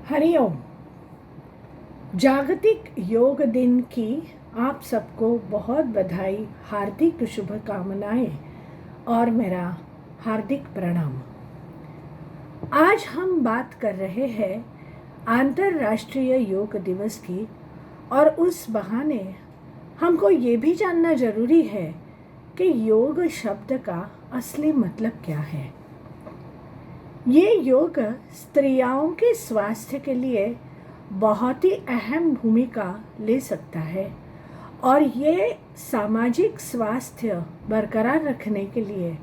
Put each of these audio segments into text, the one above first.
हरिओम। जागतिक योग दिन की आप सबको बहुत बधाई, हार्दिक शुभकामनाएं और मेरा हार्दिक प्रणाम। आज हम बात कर रहे हैं अंतर्राष्ट्रीय योग दिवस की, और उस बहाने हमको ये भी जानना जरूरी है कि योग शब्द का असली मतलब क्या है। ये योग स्त्रियों के स्वास्थ्य के लिए बहुत ही अहम भूमिका ले सकता है, और ये सामाजिक स्वास्थ्य बरकरार रखने के लिए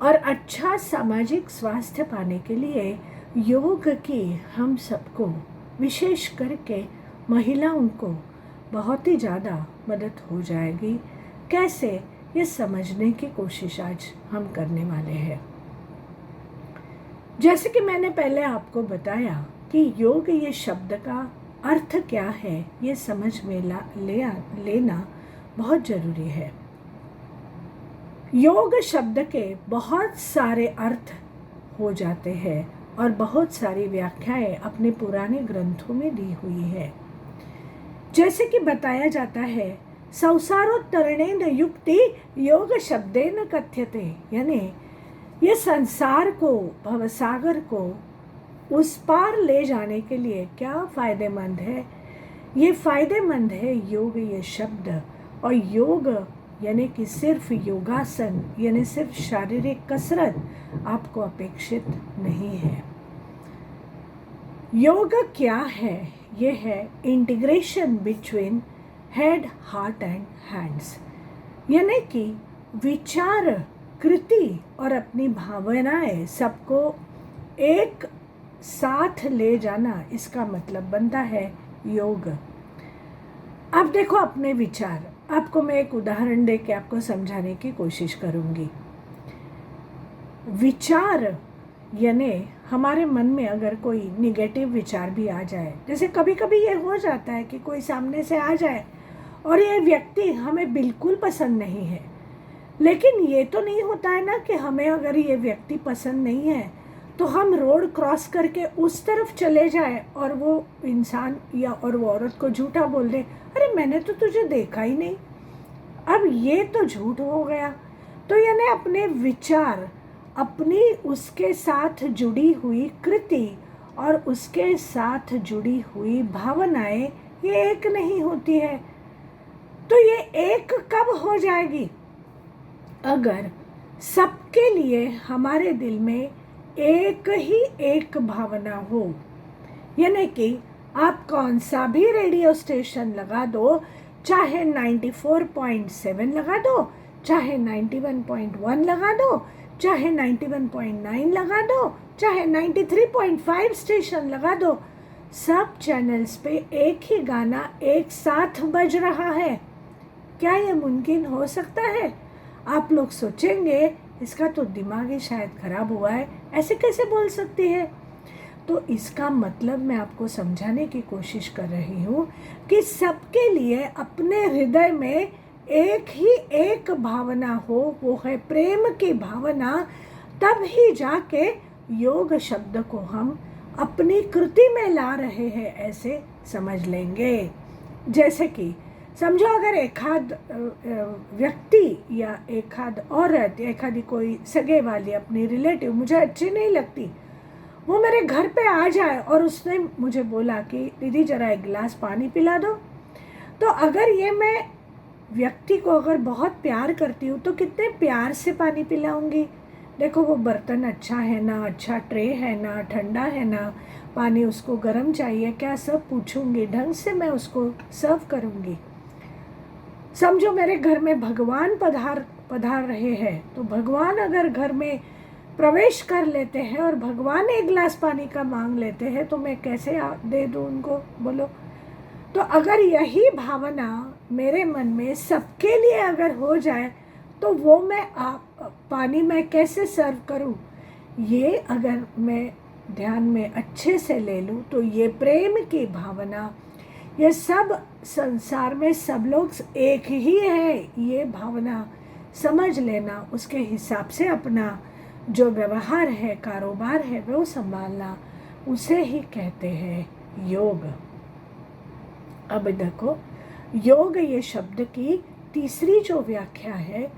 और अच्छा सामाजिक स्वास्थ्य पाने के लिए योग की हम सबको, विशेष करके महिलाओं को बहुत ही ज़्यादा मदद हो जाएगी। कैसे, ये समझने की कोशिश आज हम करने वाले हैं। जैसे कि मैंने पहले आपको बताया कि योग ये शब्द का अर्थ क्या है, ये समझ में लेना बहुत ज़रूरी है। योग शब्द के बहुत सारे अर्थ हो जाते हैं और बहुत सारी व्याख्याएं अपने पुराने ग्रंथों में दी हुई है। जैसे कि बताया जाता है, संसारोत्तरणेन युक्ति योग शब्देन कथ्यते, यानी ये संसार को, भवसागर को उस पार ले जाने के लिए क्या फायदेमंद है। ये फायदेमंद है योग ये शब्द। और योग यानी कि सिर्फ योगासन, यानी सिर्फ शारीरिक कसरत आपको अपेक्षित नहीं है। योग क्या है? ये है integration between head, heart and hands, यानी कि विचार, कृति और अपनी भावनाएं सबको एक साथ ले जाना, इसका मतलब बनता है योग। अब देखो अपने विचार, आपको मैं एक उदाहरण दे के आपको समझाने की कोशिश करूंगी। विचार यानी हमारे मन में अगर कोई निगेटिव विचार भी आ जाए, जैसे कभी कभी ये हो जाता है कि कोई सामने से आ जाए और ये व्यक्ति हमें बिल्कुल पसंद नहीं है, लेकिन ये तो नहीं होता है ना कि हमें अगर ये व्यक्ति पसंद नहीं है तो हम रोड क्रॉस करके उस तरफ चले जाएं और वो इंसान या और वो औरत को झूठा बोल दे, अरे मैंने तो तुझे देखा ही नहीं। अब ये तो झूठ हो गया। तो यानी अपने विचार, अपनी उसके साथ जुड़ी हुई कृति और उसके साथ जुड़ी हुई भावनाएं ये एक नहीं होती है। तो ये एक कब हो जाएगी? अगर सबके लिए हमारे दिल में एक ही एक भावना हो। यानी कि आप कौन सा भी रेडियो स्टेशन लगा दो, चाहे 94.7 लगा दो, चाहे 91.1 लगा दो, चाहे 91.9 लगा दो, चाहे 93.5 स्टेशन लगा दो, सब चैनल्स पे एक ही गाना एक साथ बज रहा है। क्या ये मुमकिन हो सकता है? आप लोग सोचेंगे इसका तो दिमाग ही शायद खराब हुआ है, ऐसे कैसे बोल सकती है। तो इसका मतलब मैं आपको समझाने की कोशिश कर रही हूँ कि सबके लिए अपने हृदय में एक ही एक भावना हो, वो है प्रेम की भावना। तब ही जाके योग शब्द को हम अपनी कृति में ला रहे हैं, ऐसे समझ लेंगे। जैसे कि समझो अगर एखाद व्यक्ति या एखाद औरत, एखादी कोई सगे वाली, अपनी रिलेटिव मुझे अच्छी नहीं लगती, वो मेरे घर पे आ जाए और उसने मुझे बोला कि दीदी जरा एक गिलास पानी पिला दो, तो अगर ये मैं व्यक्ति को अगर बहुत प्यार करती हूँ तो कितने प्यार से पानी पिलाऊंगी। देखो वो बर्तन अच्छा है ना, अच्छा ट्रे है ना, ठंडा है ना, पानी उसको गर्म चाहिए क्या, सब पूछूंगी, ढंग से मैं उसको सर्व करूंगी। समझो मेरे घर में भगवान पधार रहे हैं, तो भगवान अगर घर में प्रवेश कर लेते हैं और भगवान एक गिलास पानी का मांग लेते हैं, तो मैं कैसे दे दूं उनको, बोलो। तो अगर यही भावना मेरे मन में सबके लिए अगर हो जाए तो वो मैं पानी मैं कैसे सर्व करूं। ये अगर मैं ध्यान में अच्छे से ले लूं तो ये प्रेम की भावना, ये सब संसार में सब लोग एक ही है, ये भावना समझ लेना, उसके हिसाब से अपना जो व्यवहार है, कारोबार है, वो संभालना, उसे ही कहते हैं योग। अब देखो, योग ये शब्द की तीसरी जो व्याख्या है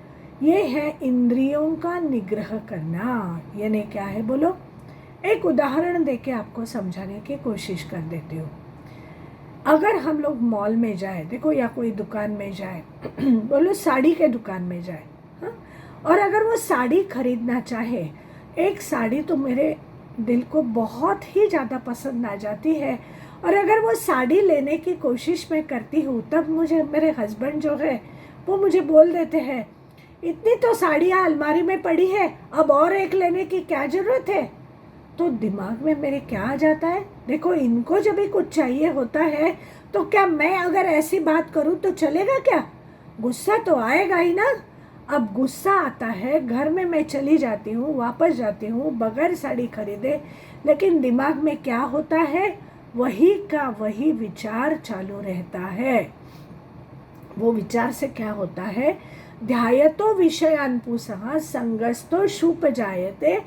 ये है इंद्रियों का निग्रह करना। यानी क्या है बोलो? एक उदाहरण देके आपको समझाने की कोशिश कर देती हूँ। अगर हम लोग मॉल में जाए, देखो, या कोई दुकान में जाए बोलो साड़ी के दुकान में जाए, हाँ? और अगर वो साड़ी खरीदना चाहे, एक साड़ी तो मेरे दिल को बहुत ही ज़्यादा पसंद आ जाती है, और अगर वो साड़ी लेने की कोशिश मैं करती हूँ, तब मुझे मेरे हस्बैंड जो है वो मुझे बोल देते हैं, इतनी तो साड़ियाँ अलमारी में पड़ी है, अब और एक लेने की क्या ज़रूरत है? तो दिमाग में मेरे क्या आ जाता है, देखो, इनको जब भी कुछ चाहिए होता है तो क्या मैं अगर ऐसी बात करूँ तो चलेगा क्या? गुस्सा तो आएगा ही ना। अब गुस्सा आता है, घर में मैं चली जाती हूँ, वापस जाती हूँ बगैर साड़ी खरीदे, लेकिन दिमाग में क्या होता है? वही का वही विचार चालू रहता है। वो विचार से क्या होता है? ध्यायतो विषयान् पुंसः संगस्तो शुपजायते,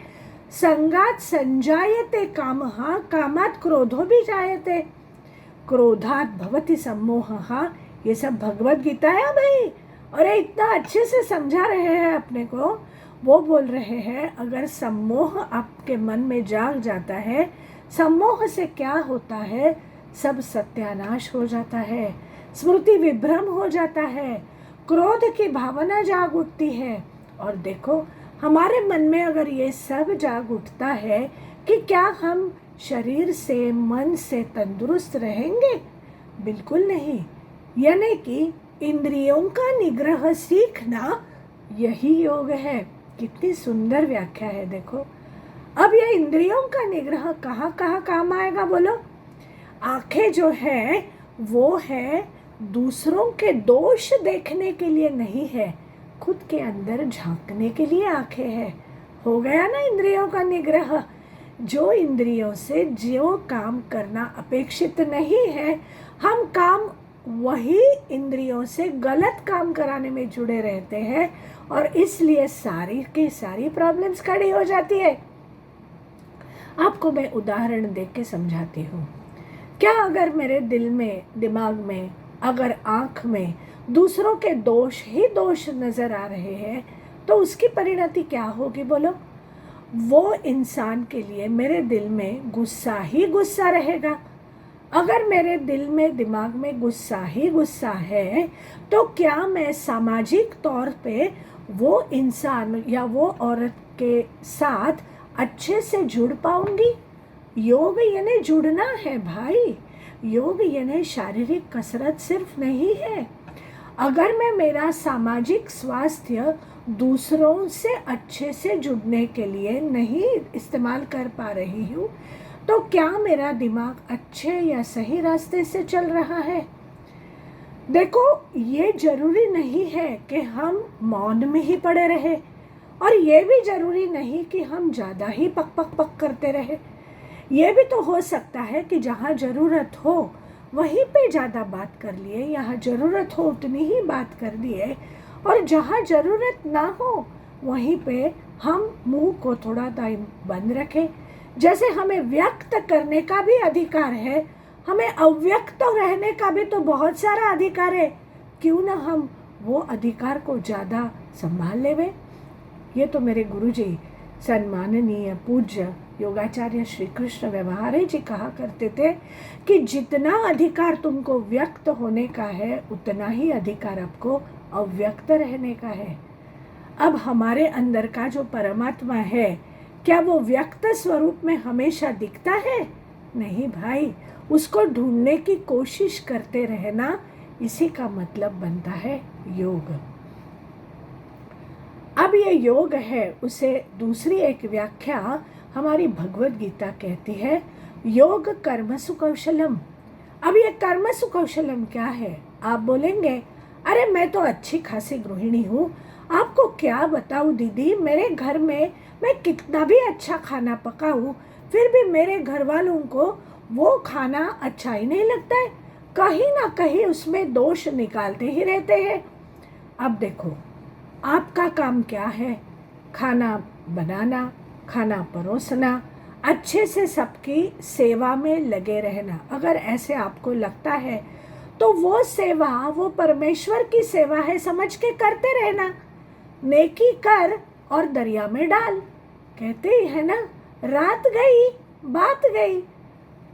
संगात संजायते कामः, कामात् क्रोधो भी जायते, क्रोधात् भवति सम्मोहः। ये सब भगवत गीता है भाई, और ये इतना अच्छे से समझा रहे हैं अपने को। वो बोल रहे हैं, अगर सम्मोह आपके मन में जाग जाता है, सम्मोह से क्या होता है? सब सत्यानाश हो जाता है, स्मृति विभ्रम हो जाता है, क्रोध की भावना जाग उठती है। और देखो, हमारे मन में अगर ये सब जाग उठता है कि क्या हम शरीर से, मन से तंदुरुस्त रहेंगे? बिल्कुल नहीं। यानी कि इंद्रियों का निग्रह सीखना यही योग है। कितनी सुंदर व्याख्या है, देखो। अब ये इंद्रियों का निग्रह कहाँ कहाँ काम आएगा बोलो? आंखें जो है वो है दूसरों के दोष देखने के लिए नहीं है, खुद के अंदर झांकने के लिए आंखें हैं। हो गया ना इंद्रियों का निग्रह। जो इंद्रियों से जो काम करना अपेक्षित नहीं है, हम काम वही इंद्रियों से गलत काम कराने में जुड़े रहते हैं, और इसलिए सारी की सारी प्रॉब्लम्स खड़ी हो जाती है। आपको मैं उदाहरण देख के समझाती हूँ। क्या अगर मेरे दिल में, दिमाग में, अगर आँख में दूसरों के दोष ही दोष नज़र आ रहे हैं, तो उसकी परिणति क्या होगी बोलो? वो इंसान के लिए मेरे दिल में गुस्सा ही गुस्सा रहेगा। अगर मेरे दिल में, दिमाग में गुस्सा ही गुस्सा है, तो क्या मैं सामाजिक तौर पे वो इंसान या वो औरत के साथ अच्छे से जुड़ पाऊंगी? योग यानी जुड़ना है भाई। योग यानी शारीरिक कसरत सिर्फ नहीं है। अगर मैं मेरा सामाजिक स्वास्थ्य दूसरों से अच्छे से जुड़ने के लिए नहीं इस्तेमाल कर पा रही हूँ, तो क्या मेरा दिमाग अच्छे या सही रास्ते से चल रहा है? देखो, ये जरूरी नहीं है कि हम मौन में ही पड़े रहे, और ये भी जरूरी नहीं कि हम ज़्यादा ही पक पक पक करते रहे। ये भी तो हो सकता है कि जहाँ ज़रूरत हो वहीं पे ज़्यादा बात कर लिए, यहाँ ज़रूरत हो उतनी ही बात कर दिए, और जहाँ ज़रूरत ना हो वहीं पे हम मुंह को थोड़ा टाइम बंद रखें। जैसे हमें व्यक्त करने का भी अधिकार है, हमें अव्यक्त रहने का भी तो बहुत सारा अधिकार है। क्यों ना हम वो अधिकार को ज़्यादा संभाल लेवे? ये तो मेरे गुरुजी सम्माननीय पूज्य योगाचार्य श्री कृष्ण व्यवहारे जी कहा करते थे कि जितना अधिकार तुमको व्यक्त होने का है, उतना ही अधिकार आपको अव्यक्त रहने का है। अब हमारे अंदर का जो परमात्मा है, क्या वो व्यक्त स्वरूप में हमेशा दिखता है? नहीं भाई, उसको ढूंढने की कोशिश करते रहना, इसी का मतलब बनता है योग। अब ये योग है, उसे दूसरी एक व्याख्या हमारी भगवत गीता कहती है, योग कर्मसु कौशलम। अब ये कर्मसु कौशलम क्या है? आप बोलेंगे, अरे मैं तो अच्छी खासी गृहिणी हूँ, आपको क्या बताऊँ दीदी, मेरे घर में मैं कितना भी अच्छा खाना पकाऊँ, फिर भी मेरे घर वालों को वो खाना अच्छा ही नहीं लगता है, कहीं ना कहीं उसमें दोष निकालते ही रहते हैं। अब देखो, आपका काम क्या है? खाना बनाना, खाना परोसना। अच्छे से सबकी सेवा में लगे रहना। अगर ऐसे आपको लगता है तो वो सेवा, वो परमेश्वर की सेवा है समझ के करते रहना। नेकी कर और दरिया में डाल, कहते ही है ना, रात गई बात गई।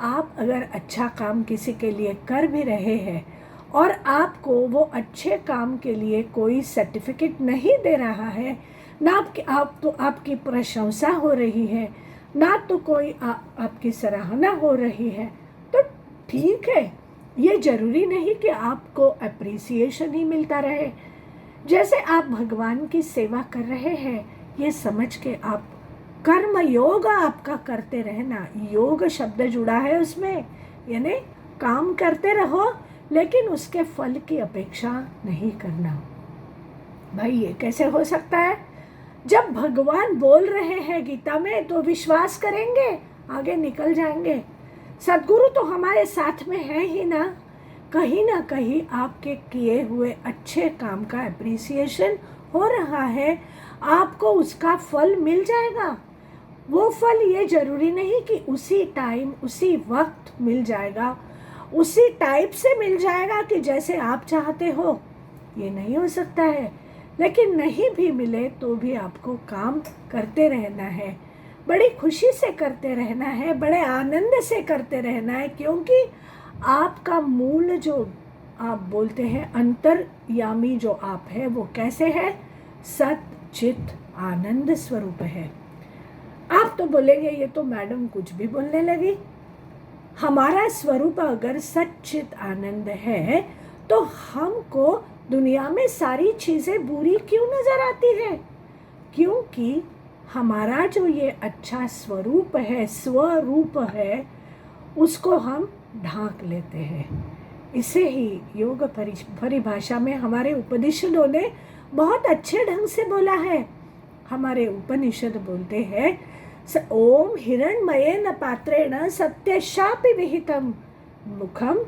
आप अगर अच्छा काम किसी के लिए कर भी रहे हैं और आपको वो अच्छे काम के लिए कोई सर्टिफिकेट नहीं दे रहा है, ना आपकी प्रशंसा हो रही है, ना तो कोई आपकी सराहना हो रही है, तो ठीक है। ये जरूरी नहीं कि आपको अप्रिसिएशन ही मिलता रहे। जैसे आप भगवान की सेवा कर रहे हैं, ये समझ के आप कर्म योग आपका करते रहना। योग शब्द जुड़ा है उसमें, यानी काम करते रहो लेकिन उसके फल की अपेक्षा नहीं करना। भाई ये कैसे हो सकता है? जब भगवान बोल रहे हैं गीता में तो विश्वास करेंगे, आगे निकल जाएंगे। सद्गुरु तो हमारे साथ में है ही ना कहीं आपके किए हुए अच्छे काम का एप्रिसिएशन हो रहा है, आपको उसका फल मिल जाएगा। वो फल ये जरूरी नहीं कि उसी टाइम उसी वक्त मिल जाएगा, उसी टाइप से मिल जाएगा कि जैसे आप चाहते हो, ये नहीं हो सकता है। लेकिन नहीं भी मिले तो भी आपको काम करते रहना है, बड़ी खुशी से करते रहना है, बड़े आनंद से करते रहना है, क्योंकि आपका मूल जो आप बोलते हैं अंतर्यामी जो आप है वो कैसे है? सत चित आनंद स्वरूप है। आप तो बोलेंगे ये तो मैडम कुछ भी बोलने लगी। हमारा स्वरूप अगर सच्चित आनंद है तो हमको दुनिया में सारी चीज़ें बुरी क्यों नजर आती है? क्योंकि हमारा जो ये अच्छा स्वरूप है, स्वरूप है, उसको हम ढांक लेते हैं। इसे ही योग परिभाषा में हमारे उपनिषदों ने बहुत अच्छे ढंग से बोला है। हमारे उपनिषद बोलते हैं, ओम हिरण्मयेन पात्रेण सत्यशापि विहितम मुखम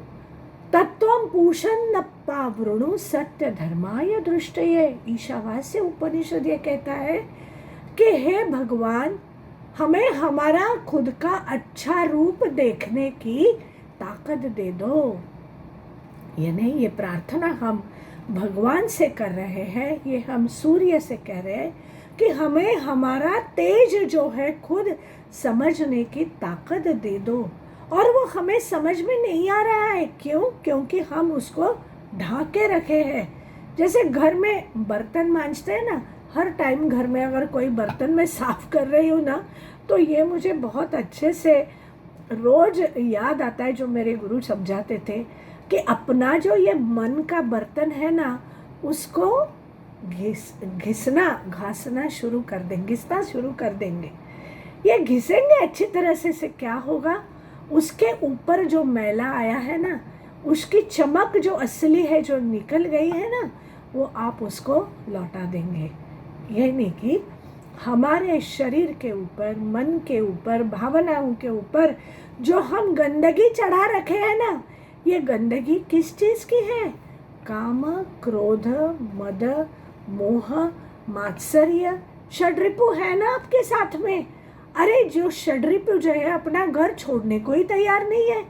तत्वम पूषन्नप्पा वृणु सत्य धर्माय दृष्टये। ईशावास्य उपनिषद ये कहता है कि हे भगवान, हमें हमारा खुद का अच्छा रूप देखने की ताकत दे दो। ये नहीं, ये प्रार्थना हम भगवान से कर रहे हैं, ये हम सूर्य से कह रहे हैं कि हमें हमारा तेज जो है खुद समझने की ताकत दे दो। और वो हमें समझ में नहीं आ रहा है, क्यों? क्योंकि हम उसको ढाके रखे हैं। जैसे घर में बर्तन मांजते हैं ना, हर टाइम घर में अगर कोई बर्तन मैं साफ कर रही हूँ ना, तो ये मुझे बहुत अच्छे से रोज याद आता है जो मेरे गुरु समझाते थे कि अपना जो ये मन का बर्तन है ना, उसको घासना शुरू कर देंगे, घिसना शुरू कर देंगे। ये घिसेंगे अच्छी तरह से क्या होगा? उसके ऊपर जो मैला आया है ना, उसकी चमक जो असली है, जो निकल गई है ना, वो आप उसको लौटा देंगे। यह नहीं कि हमारे शरीर के ऊपर, मन के ऊपर, भावनाओं के ऊपर जो हम गंदगी चढ़ा रखे हैं ना, ये गंदगी किस चीज़ की है? काम, क्रोध, मद, मोह, मात्सर्य, षड्रिपु है ना आपके साथ में। अरे जो षड्रिपु जो है अपना घर छोड़ने को ही तैयार नहीं है,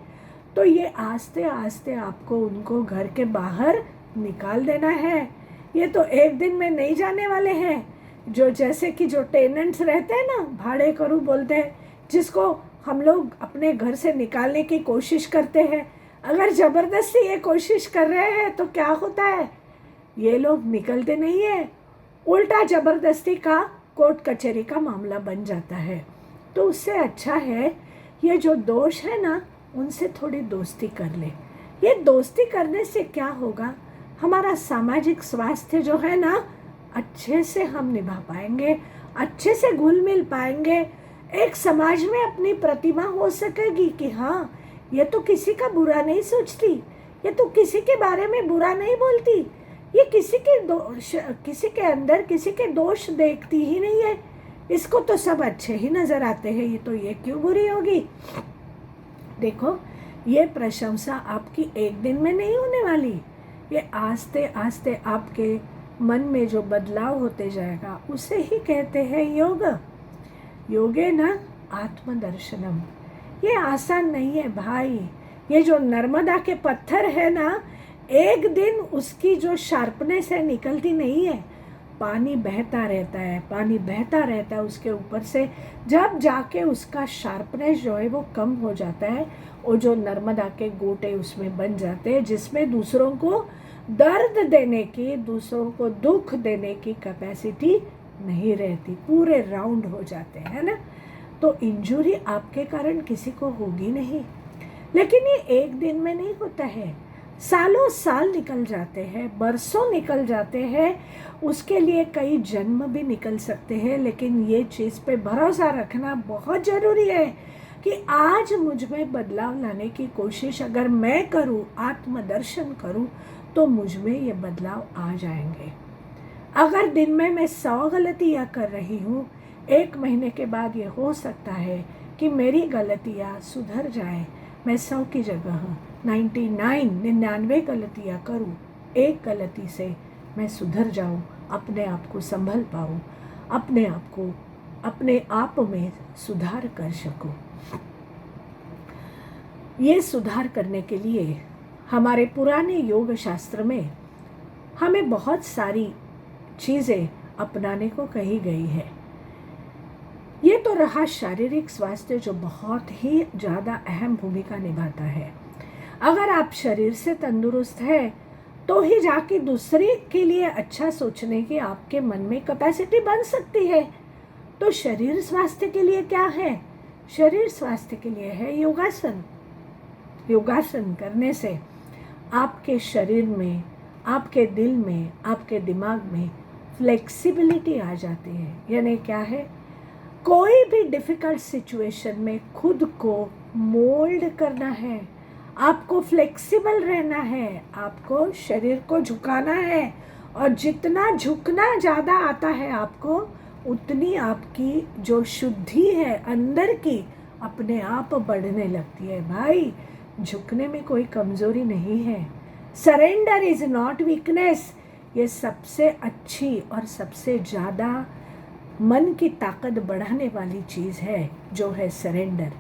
तो ये आस्ते आस्ते आपको उनको घर के बाहर निकाल देना है। ये तो एक दिन में नहीं जाने वाले हैं। जो जैसे कि जो टेनेंट्स रहते हैं ना, भाड़े करू बोलते हैं, जिसको हम लोग अपने घर से निकालने की कोशिश करते हैं, अगर ज़बरदस्ती ये कोशिश कर रहे हैं तो क्या होता है? ये लोग निकलते नहीं है, उल्टा ज़बरदस्ती का कोर्ट कचहरी का मामला बन जाता है। तो उससे अच्छा है ये जो दोष है ना, उनसे थोड़ी दोस्ती कर ले। ये दोस्ती करने से क्या होगा? हमारा सामाजिक स्वास्थ्य जो है ना, अच्छे से हम निभा पाएंगे, अच्छे से घुल मिल पाएंगे। एक समाज में अपनी प्रतिमा हो सकेगी कि हाँ, ये तो किसी का बुरा नहीं सोचती, ये तो किसी के बारे में बुरा नहीं बोलती, ये किसी के अंदर किसी के दोष देखती ही नहीं है, इसको तो सब अच्छे ही नजर आते हैं, ये तो ये क्यों बुरी होगी? देखो, ये प्रशंसा आपकी एक दिन में नहीं होने वाली। ये आस्ते आस्ते आपके मन में जो बदलाव होते जाएगा, उसे ही कहते हैं योग। योगे न आत्मदर्शनम। ये आसान नहीं है भाई। ये जो नर्मदा के पत्थर है ना, एक दिन उसकी जो शार्पनेस है निकलती नहीं है। पानी बहता रहता है, पानी बहता रहता है उसके ऊपर से, जब जाके उसका शार्पनेस जो है वो कम हो जाता है, वो जो नर्मदा के गोटे उसमें बन जाते हैं, जिसमें दूसरों को दर्द देने की, दूसरों को दुख देने की कैपेसिटी नहीं रहती, पूरे राउंड हो जाते हैं ना। तो इंजुरी आपके कारण किसी को होगी नहीं, लेकिन ये एक दिन में नहीं होता है, सालों साल निकल जाते हैं, बरसों निकल जाते हैं, उसके लिए कई जन्म भी निकल सकते हैं। लेकिन ये चीज़ पे भरोसा रखना बहुत ज़रूरी है कि आज मुझ में बदलाव लाने की कोशिश अगर मैं करूँ, आत्मदर्शन करूँ, तो मुझ में ये बदलाव आ जाएंगे। अगर दिन में मैं 100 गलतियाँ कर रही हूँ, 1 महीने के बाद ये हो सकता है कि मेरी गलतियाँ सुधर जाए, मैं 100 की जगह 99 गलतियाँ करूँ, एक गलती से मैं सुधर जाऊँ, अपने आप को संभल पाऊँ, अपने आप में सुधार कर सकूँ। ये सुधार करने के लिए हमारे पुराने योग शास्त्र में हमें बहुत सारी चीज़ें अपनाने को कही गई है। ये तो रहा शारीरिक स्वास्थ्य, जो बहुत ही ज़्यादा अहम भूमिका निभाता है। अगर आप शरीर से तंदुरुस्त है तो ही जाके दूसरे के लिए अच्छा सोचने की आपके मन में कैपेसिटी बन सकती है। तो शरीर स्वास्थ्य के लिए क्या है? शरीर स्वास्थ्य के लिए है योगासन। योगासन करने से आपके शरीर में, आपके दिल में, आपके दिमाग में फ्लेक्सिबिलिटी आ जाती है। यानी क्या है? कोई भी डिफ़िकल्ट सिचुएशन में खुद को मोल्ड करना है, आपको फ्लेक्सिबल रहना है, आपको शरीर को झुकाना है, और जितना झुकना ज़्यादा आता है आपको, उतनी आपकी जो शुद्धि है अंदर की अपने आप बढ़ने लगती है। भाई, झुकने में कोई कमज़ोरी नहीं है। Surrender is not weakness. ये सबसे अच्छी और सबसे ज़्यादा मन की ताकत बढ़ाने वाली चीज़ है, जो है सरेंडर।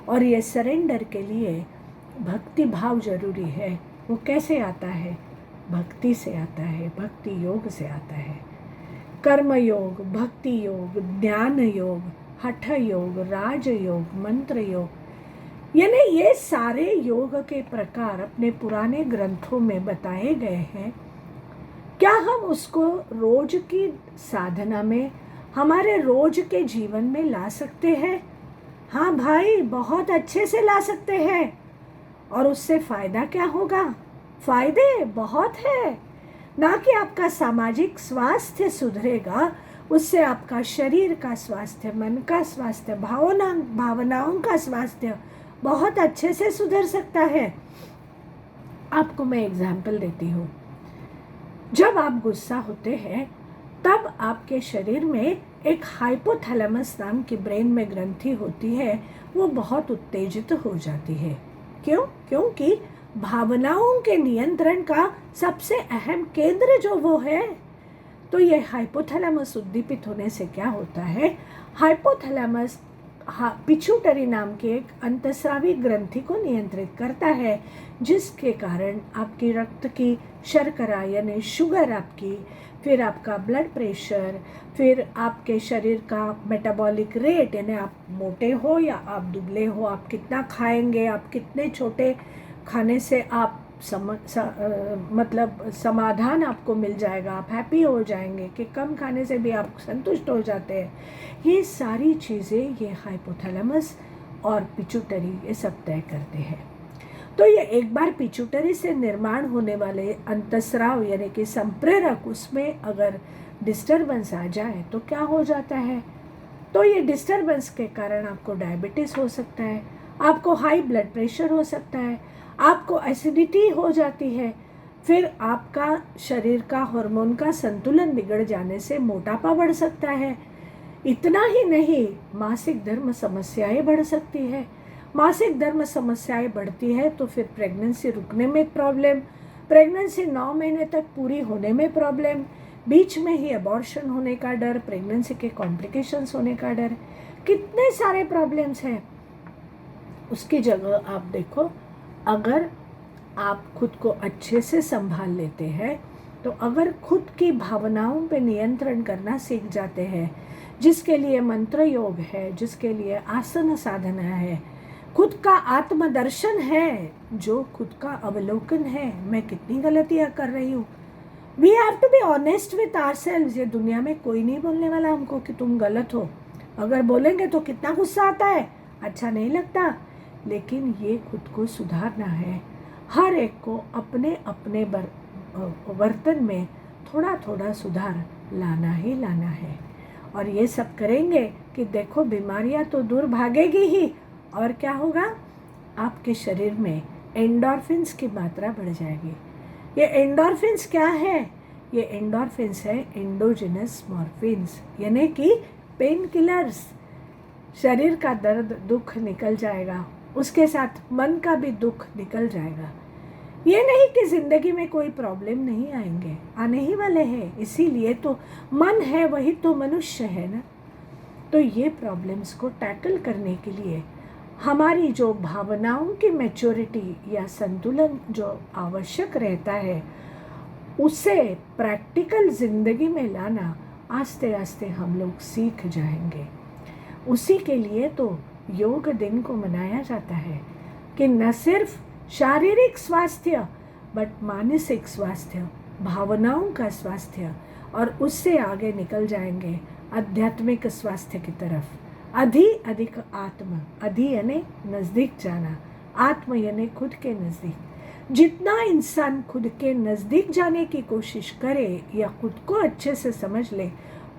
और ये सरेंडर के लिए भक्ति भाव जरूरी है। वो कैसे आता है? भक्ति से आता है, भक्ति योग से आता है। कर्म योग, भक्ति योग, ज्ञान योग, हठ योग, राज योग, मंत्र योग, यानी ये सारे योग के प्रकार अपने पुराने ग्रंथों में बताए गए हैं। क्या हम उसको रोज की साधना में, हमारे रोज के जीवन में ला सकते हैं? हाँ भाई, बहुत अच्छे से ला सकते हैं। और उससे फ़ायदा क्या होगा? फ़ायदे बहुत है। ना कि आपका सामाजिक स्वास्थ्य सुधरेगा, उससे आपका शरीर का स्वास्थ्य, मन का स्वास्थ्य, भावनाओं का स्वास्थ्य बहुत अच्छे से सुधर सकता है। आपको मैं एग्जाम्पल देती हूँ। जब आप गुस्सा होते हैं तब आपके शरीर में एक हाइपोथैलेमस नाम की ब्रेन में ग्रंथि होती है, वो बहुत उत्तेजित हो जाती है। क्यों? क्योंकि भावनाओं के नियंत्रण का सबसे अहम केंद्र जो वो है। तो ये हाइपोथैलेमस उद्दीपित होने से क्या होता है? हाइपोथैलेमस पिट्यूटरी नाम की एक अंतस्रावी ग्रंथि को नियंत्रित करता है, जिसके कारण आपकी रक्त की शर्करा यानी शुगर आपकी, फिर आपका ब्लड प्रेशर, फिर आपके शरीर का मेटाबॉलिक रेट, यानी आप मोटे हो या आप दुबले हो, आप कितना खाएंगे, आप कितने छोटे खाने से आप मतलब समाधान आपको मिल जाएगा, आप हैप्पी हो जाएंगे कि कम खाने से भी आप संतुष्ट हो जाते हैं। ये सारी चीज़ें ये हाइपोथैलेमस और पिट्यूटरी ये सब तय करते हैं। तो ये एक बार पिट्यूटरी से निर्माण होने वाले अंतस्राव यानी कि संप्रेरक, उसमें अगर डिस्टरबेंस आ जाए तो क्या हो जाता है? तो ये डिस्टरबेंस के कारण आपको डायबिटीज़ हो सकता है, आपको हाई ब्लड प्रेशर हो सकता है, आपको एसिडिटी हो जाती है, फिर आपका शरीर का हार्मोन का संतुलन बिगड़ जाने से मोटापा बढ़ सकता है। इतना ही नहीं, मासिक धर्म समस्याएं बढ़ सकती है। मासिक धर्म समस्याएं बढ़ती है तो फिर प्रेगनेंसी रुकने में प्रॉब्लम, प्रेगनेंसी 9 महीने तक पूरी होने में प्रॉब्लम, बीच में ही अबॉर्शन होने का डर, प्रेगनेंसी के कॉम्प्लिकेशंस होने का डर। कितने सारे प्रॉब्लम्स हैं। उसकी जगह आप देखो, अगर आप खुद को अच्छे से संभाल लेते हैं, तो अगर खुद की भावनाओं पे नियंत्रण करना सीख जाते हैं, जिसके लिए मंत्र योग है, जिसके लिए आसन साधना है, खुद का आत्मदर्शन है, जो खुद का अवलोकन है, मैं कितनी गलतियां कर रही हूँ। We have to be honest with ourselves. ये दुनिया में कोई नहीं बोलने वाला हमको कि तुम गलत हो। अगर बोलेंगे तो कितना गुस्सा आता है, अच्छा नहीं लगता। लेकिन ये खुद को सुधारना है। हर एक को अपने अपने वर्तन में थोड़ा थोड़ा सुधार लाना ही लाना है। और ये सब करेंगे कि देखो बीमारियां तो दूर भागेगी ही, और क्या होगा, आपके शरीर में एंडोर्फिन्स की मात्रा बढ़ जाएगी। ये एंडोर्फिन्स क्या है? ये एंडोर्फिन्स है एंडोजिनस मॉर्फिन्स, यानी कि पेन किलर्स। शरीर का दर्द दुख निकल जाएगा, उसके साथ मन का भी दुख निकल जाएगा। ये नहीं कि जिंदगी में कोई प्रॉब्लम नहीं आएंगे, आने ही वाले हैं। इसीलिए तो मन है वही तो मनुष्य है ना। तो ये प्रॉब्लम्स को टैकल करने के लिए हमारी जो भावनाओं की मैच्योरिटी या संतुलन जो आवश्यक रहता है, उसे प्रैक्टिकल जिंदगी में लाना आस्ते आस्ते हम लोग सीख जाएंगे। उसी के लिए तो योग दिन को मनाया जाता है कि न सिर्फ शारीरिक स्वास्थ्य बट मानसिक स्वास्थ्य, भावनाओं का स्वास्थ्य, और उससे आगे निकल जाएंगे आध्यात्मिक स्वास्थ्य की तरफ। अधिक आत्म, अधि यानी नज़दीक जाना, आत्म यानी खुद के नज़दीक। जितना इंसान खुद के नज़दीक जाने की कोशिश करे या खुद को अच्छे से समझ ले,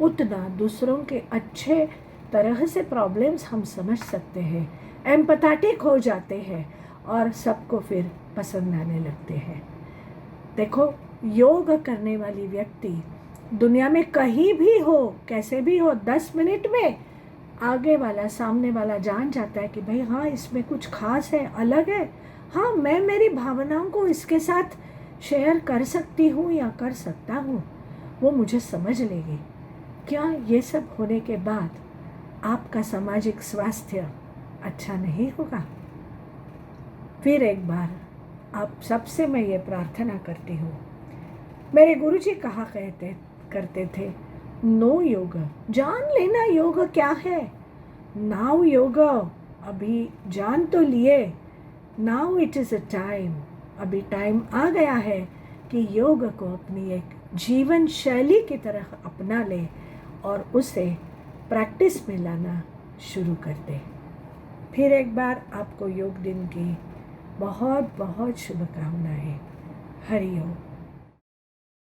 उतना दूसरों के अच्छे तरह से प्रॉब्लम्स हम समझ सकते हैं, एम्पैथेटिक हो जाते हैं और सबको फिर पसंद आने लगते हैं। देखो, योग करने वाली व्यक्ति दुनिया में कहीं भी हो, कैसे भी हो, 10 मिनट में आगे वाला सामने वाला जान जाता है कि भाई हाँ, इसमें कुछ खास है, अलग है। हाँ, मैं मेरी भावनाओं को इसके साथ शेयर कर सकती हूँ या कर सकता हूँ, वो मुझे समझ लेगी। क्या ये सब होने के बाद आपका सामाजिक स्वास्थ्य अच्छा नहीं होगा? फिर एक बार आप सबसे मैं ये प्रार्थना करती हूँ। मेरे गुरुजी कहा करते थे, नो योग, जान लेना योग क्या है। नाउ योग, अभी जान तो लिए, now it is a time, अभी टाइम आ गया है कि योग को अपनी एक जीवन शैली की तरह अपना ले और उसे प्रैक्टिस में लाना शुरू कर दे। फिर एक बार आपको योग दिन की बहुत बहुत शुभकामनाएं। हरि ओम।